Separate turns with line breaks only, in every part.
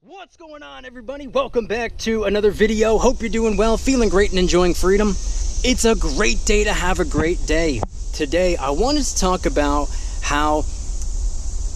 What's going on, everybody? Welcome back to another video. Hope you're doing well, feeling great, and enjoying freedom. It's a great day to have a great day. Today, I wanted to talk about how,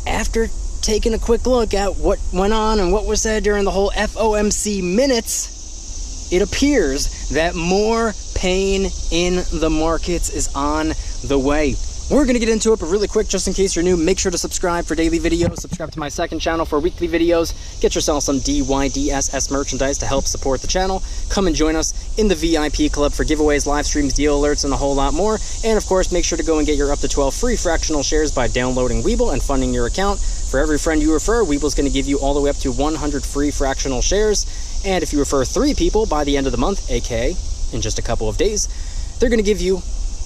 after taking a quick look at what went on and what was said during the whole FOMC minutes, it appears that more pain in the markets is on the way. We're going to get into it, but really quick, just in case you're new, make sure to subscribe for daily videos. Subscribe to my second channel for weekly videos. Get yourself some DYDSS merchandise to help support the channel. Come and join us in the VIP club for giveaways, live streams, deal alerts, and a whole lot more. And of course, make sure to go and get your up to 12 free fractional shares by downloading Webull and funding your account. For every friend you refer, Webull's going to give you all the way up to 100 free fractional shares. And if you refer 3 people by the end of the month, aka in just a couple of days, they're going to give you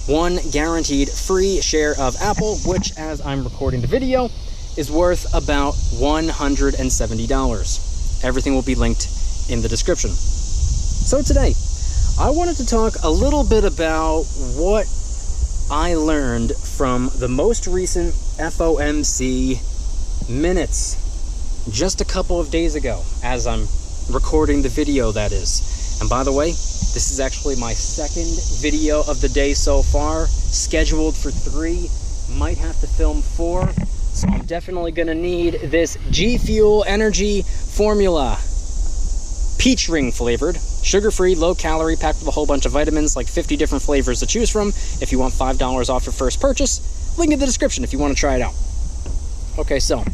1 guaranteed free share of Apple, which, as I'm recording the video, is worth about $170. Everything will be linked in the description. So today, I wanted to talk a little bit about what I learned from the most recent FOMC minutes just a couple of days ago, as I'm recording the video, that is. And by the way, this is actually my second video of the day so far, scheduled for 3, might have to film 4, so I'm definitely gonna need this G Fuel Energy formula. Peach ring flavored, sugar-free, low-calorie, packed with a whole bunch of vitamins, like 50 different flavors to choose from. If you want $5 off your first purchase, link in the description if you want to try it out. Okay, so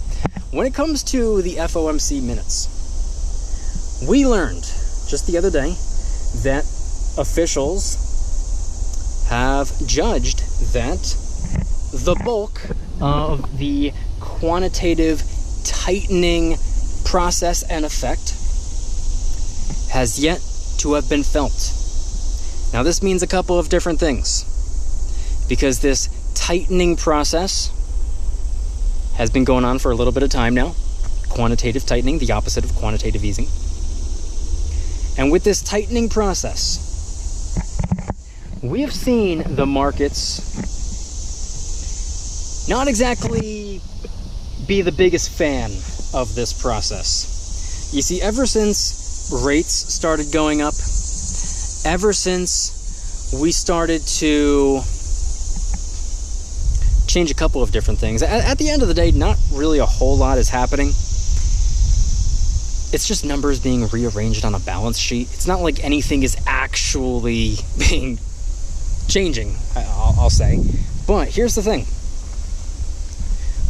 when it comes to the FOMC minutes, we learned just the other day that officials have judged that the bulk of the quantitative tightening process and effect has yet to have been felt. Now, this means a couple of different things, because this tightening process has been going on for a little bit of time now. Quantitative tightening, the opposite of quantitative easing. And with this tightening process, we have seen the markets not exactly be the biggest fan of this process. You see, ever since rates started going up, ever since we started to change a couple of different things, at the end of the day, not really a whole lot is happening. It's just numbers being rearranged on a balance sheet. It's not like anything is actually changing, I'll say. But here's the thing.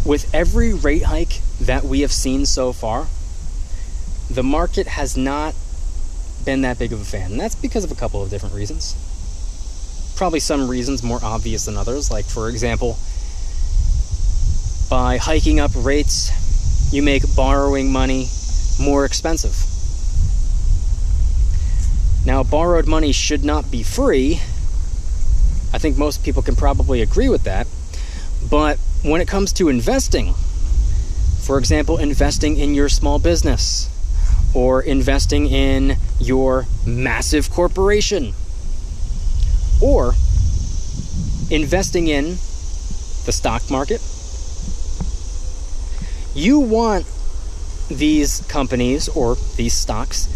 With every rate hike that we have seen so far, the market has not been that big of a fan. And that's because of a couple of different reasons. Probably some reasons more obvious than others. Like, for example, by hiking up rates, you make borrowing money more expensive. Now, borrowed money should not be free. I think most people can probably agree with that. But when it comes to investing, for example, investing in your small business or investing in your massive corporation or investing in the stock market, you want these companies or these stocks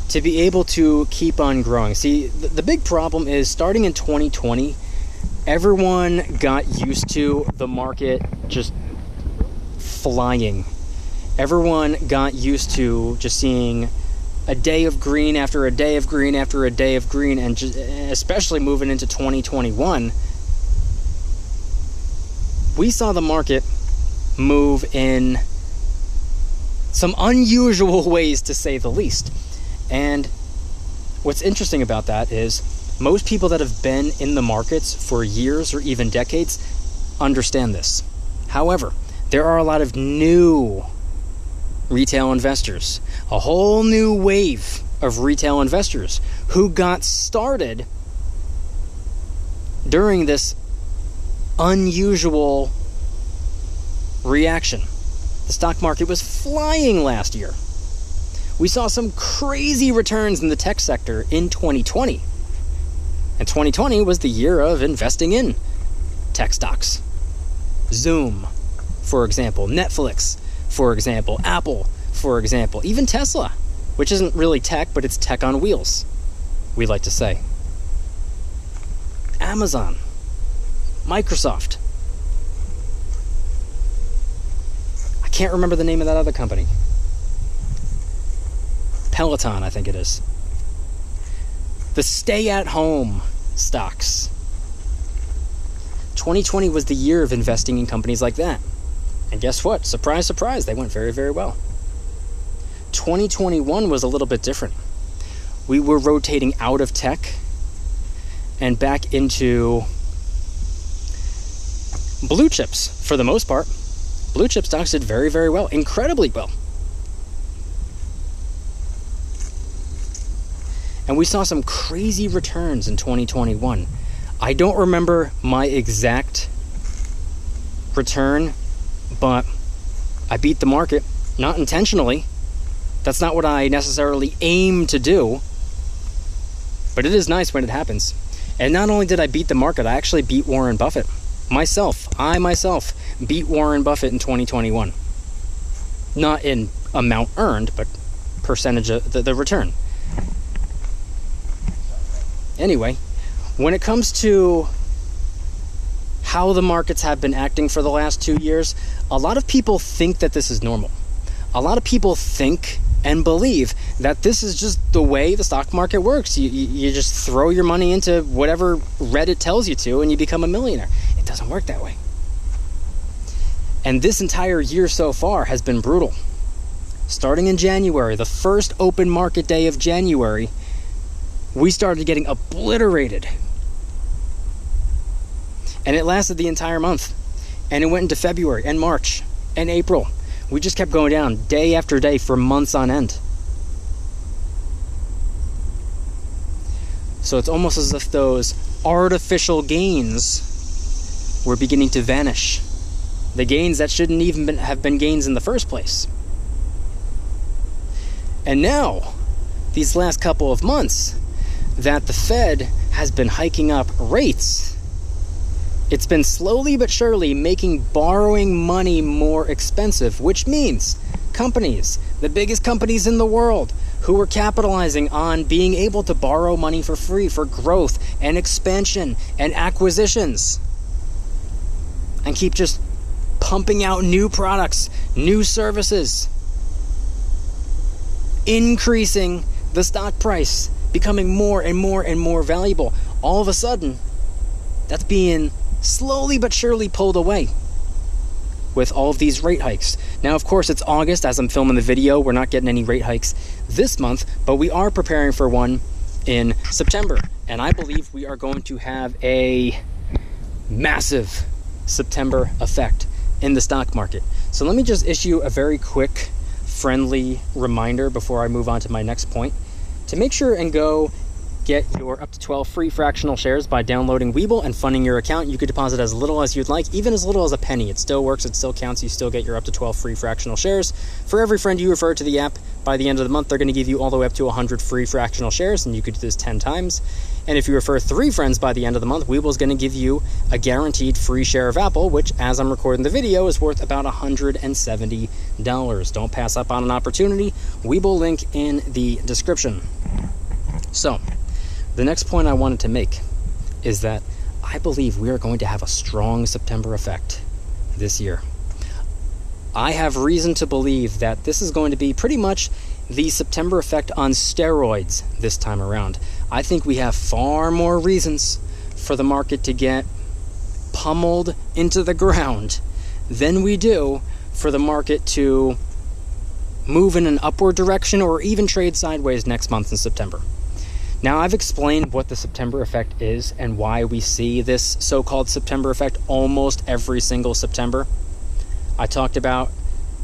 to be able to keep on growing. See, the big problem is, starting in 2020, everyone got used to the market just flying. Everyone got used to just seeing a day of green after a day of green after a day of green, and just, especially moving into 2021, we saw the market move in some unusual ways, to say the least. And what's interesting about that is most people that have been in the markets for years or even decades understand this. However, there are a lot of new retail investors, a whole new wave of retail investors who got started during this unusual reaction. The stock market was flying last year. We saw some crazy returns in the tech sector in 2020. And 2020 was the year of investing in tech stocks. Zoom, for example, Netflix, for example, Apple, for example. Even Tesla, which isn't really tech, but it's tech on wheels, we like to say. Amazon, Microsoft. I can't remember the name of that other company. Peloton, I think it is. The stay-at-home stocks. 2020 was the year of investing in companies like that. And guess what? Surprise, surprise, they went very, very well. 2021 was a little bit different. We were rotating out of tech and back into blue chips for the most part. Blue chip stocks did very, very well, incredibly well. And we saw some crazy returns in 2021. I don't remember my exact return, but I beat the market, not intentionally. That's not what I necessarily aim to do, but it is nice when it happens. And not only did I beat the market, I actually beat Warren Buffett. I myself beat Warren Buffett in 2021. Not in amount earned, but percentage of the return. Anyway, when it comes to how the markets have been acting for the last 2 years, a lot of people think that this is normal. A lot of people think and believe that this is just the way the stock market works. You just throw your money into whatever Reddit tells you to and you become a millionaire. It doesn't work that way. And this entire year so far has been brutal. Starting in January, the first open market day of January, we started getting obliterated. And it lasted the entire month. And it went into February and March and April. We just kept going down day after day for months on end. So it's almost as if those artificial gains were beginning to vanish. The gains that shouldn't even have been gains in the first place. And now, these last couple of months, that the Fed has been hiking up rates, it's been slowly but surely making borrowing money more expensive, which means companies, the biggest companies in the world, who are capitalizing on being able to borrow money for free for growth and expansion and acquisitions, and keep just pumping out new products, new services, increasing the stock price, becoming more and more and more valuable. All of a sudden, that's being slowly but surely pulled away with all of these rate hikes. Now, of course, it's August as I'm filming the video. We're not getting any rate hikes this month, but we are preparing for one in September. And I believe we are going to have a massive September effect in the stock market. So let me just issue a very quick, friendly reminder before I move on to my next point, to make sure and go get your up to 12 free fractional shares by downloading Webull and funding your account. You could deposit as little as you'd like, even as little as a penny. It still works, it still counts, you still get your up to 12 free fractional shares. For every friend you refer to the app, by the end of the month, they're going to give you all the way up to 100 free fractional shares, and you could do this 10 times. And if you refer 3 friends by the end of the month, Webull's going to give you a guaranteed free share of Apple, which, as I'm recording the video, is worth about $170. Don't pass up on an opportunity. Webull link in the description. So, the next point I wanted to make is that I believe we are going to have a strong September effect this year. I have reason to believe that this is going to be pretty much the September effect on steroids this time around. I think we have far more reasons for the market to get pummeled into the ground than we do for the market to move in an upward direction or even trade sideways next month in September. Now, I've explained what the September effect is and why we see this so-called September effect almost every single September. I talked about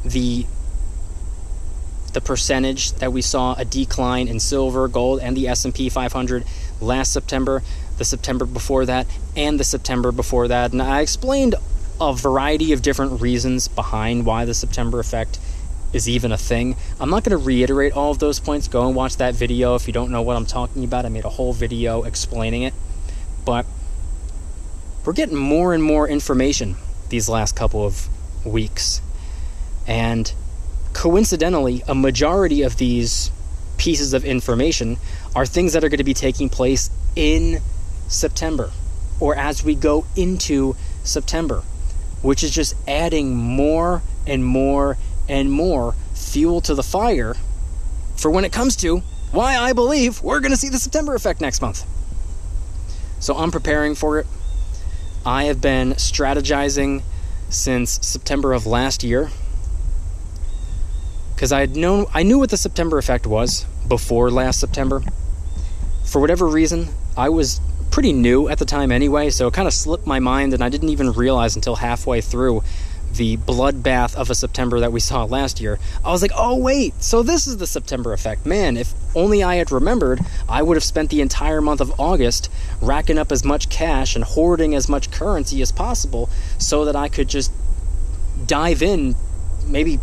the percentage that we saw a decline in silver, gold, and the S&P 500 last September, the September before that, and the September before that. And I explained a variety of different reasons behind why the September effect is even a thing. I'm not going to reiterate all of those points. Go and watch that video if you don't know what I'm talking about. I made a whole video explaining it. But we're getting more and more information these last couple of weeks. And coincidentally, a majority of these pieces of information are things that are going to be taking place in September, or as we go into September, which is just adding more and more and more fuel to the fire for when it comes to why I believe we're going to see the September effect next month. So I'm preparing for it. I have been strategizing since September of last year, because I knew what the September effect was before last September. For whatever reason, I was pretty new at the time anyway, so it kind of slipped my mind, and I didn't even realize until halfway through the bloodbath of a September that we saw last year. I was like, oh wait, so this is the September effect. Man, if only I had remembered, I would have spent the entire month of August racking up as much cash and hoarding as much currency as possible so that I could just dive in maybe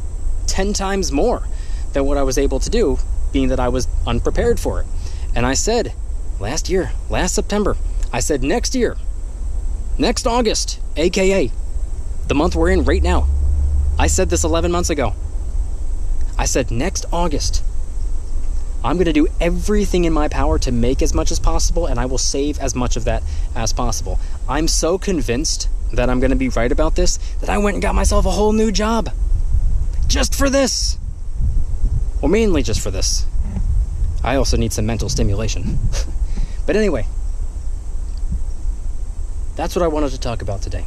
10 times more than what I was able to do, being that I was unprepared for it. And I said last September, I said next year, next August, aka the month we're in right now. I said this 11 months ago. I said next August, I'm going to do everything in my power to make as much as possible, and I will save as much of that as possible. I'm so convinced that I'm going to be right about this that I went and got myself a whole new job. Just for this. Well, mainly just for this. I also need some mental stimulation. But anyway, that's what I wanted to talk about today.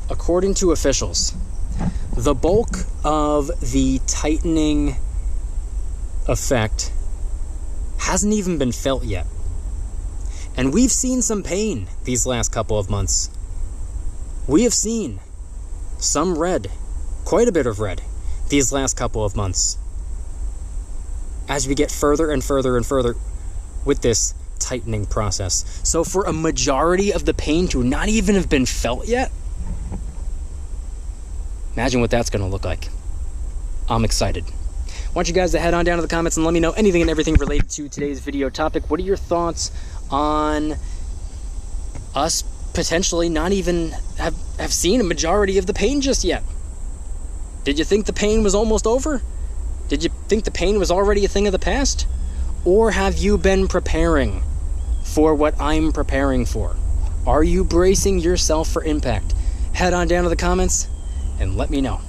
According to officials, the bulk of the tightening effect hasn't even been felt yet. And we've seen some pain these last couple of months. We have seen some red, quite a bit of red, these last couple of months, as we get further and further and further with this tightening process. So for a majority of the pain to not even have been felt yet, imagine what that's going to look like. I'm excited. I want you guys to head on down to the comments and let me know anything and everything related to today's video topic. What are your thoughts on us potentially not even have seen a majority of the pain just yet? Did you think the pain was almost over? Did you think the pain was already a thing of the past? Or have you been preparing for what I'm preparing for? Are you bracing yourself for impact? Head on down to the comments and let me know.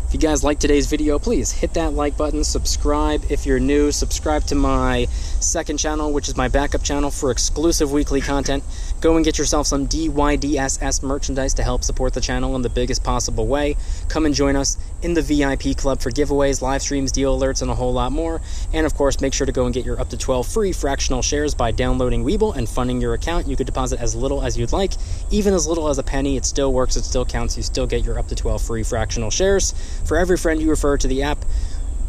If you guys like today's video, please hit that like button, subscribe if you're new, subscribe to my second channel, which is my backup channel for exclusive weekly content. Go and get yourself some DYDSS merchandise to help support the channel in the biggest possible way. Come and join us in the VIP club for giveaways, live streams, deal alerts, and a whole lot more. And of course, make sure to go and get your up to 12 free fractional shares by downloading Webull and funding your account. You could deposit as little as you'd like, even as little as a penny. It still works, it still counts. You still get your up to 12 free fractional shares. For every friend you refer to the app,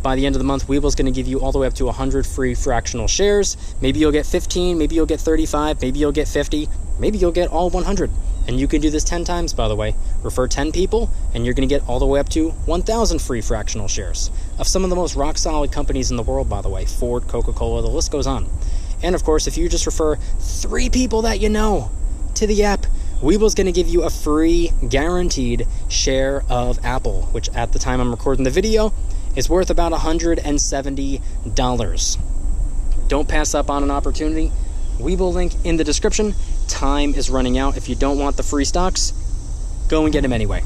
by the end of the month, Webull's going to give you all the way up to 100 free fractional shares. Maybe you'll get 15, maybe you'll get 35, maybe you'll get 50, maybe you'll get all 100. And you can do this 10 times, by the way. Refer 10 people, and you're going to get all the way up to 1,000 free fractional shares of some of the most rock-solid companies in the world, by the way. Ford, Coca-Cola, the list goes on. And of course, if you just refer 3 people that you know to the app, Webull's going to give you a free, guaranteed share of Apple, which at the time I'm recording the video is worth about $170. Don't pass up on an opportunity. Webull link in the description. Time is running out. If you don't want the free stocks, go and get them anyway.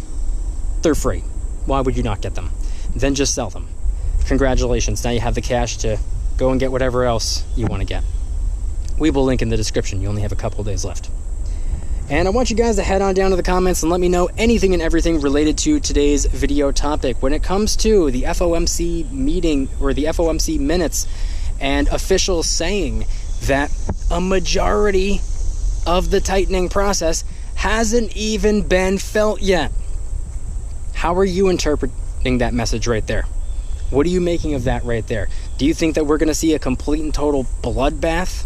They're free. Why would you not get them? Then just sell them. Congratulations. Now you have the cash to go and get whatever else you want to get. Webull link in the description. You only have a couple of days left. And I want you guys to head on down to the comments and let me know anything and everything related to today's video topic. When it comes to the FOMC meeting or the FOMC minutes and officials saying that a majority of the tightening process hasn't even been felt yet. How are you interpreting that message right there? What are you making of that right there? Do you think that we're going to see a complete and total bloodbath?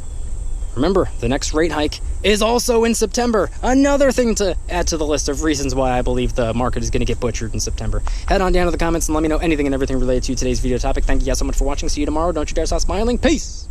Remember, the next rate hike is also in September. Another thing to add to the list of reasons why I believe the market is going to get butchered in September. Head on down to the comments and let me know anything and everything related to today's video topic. Thank you guys so much for watching. See you tomorrow. Don't you dare stop smiling. Peace!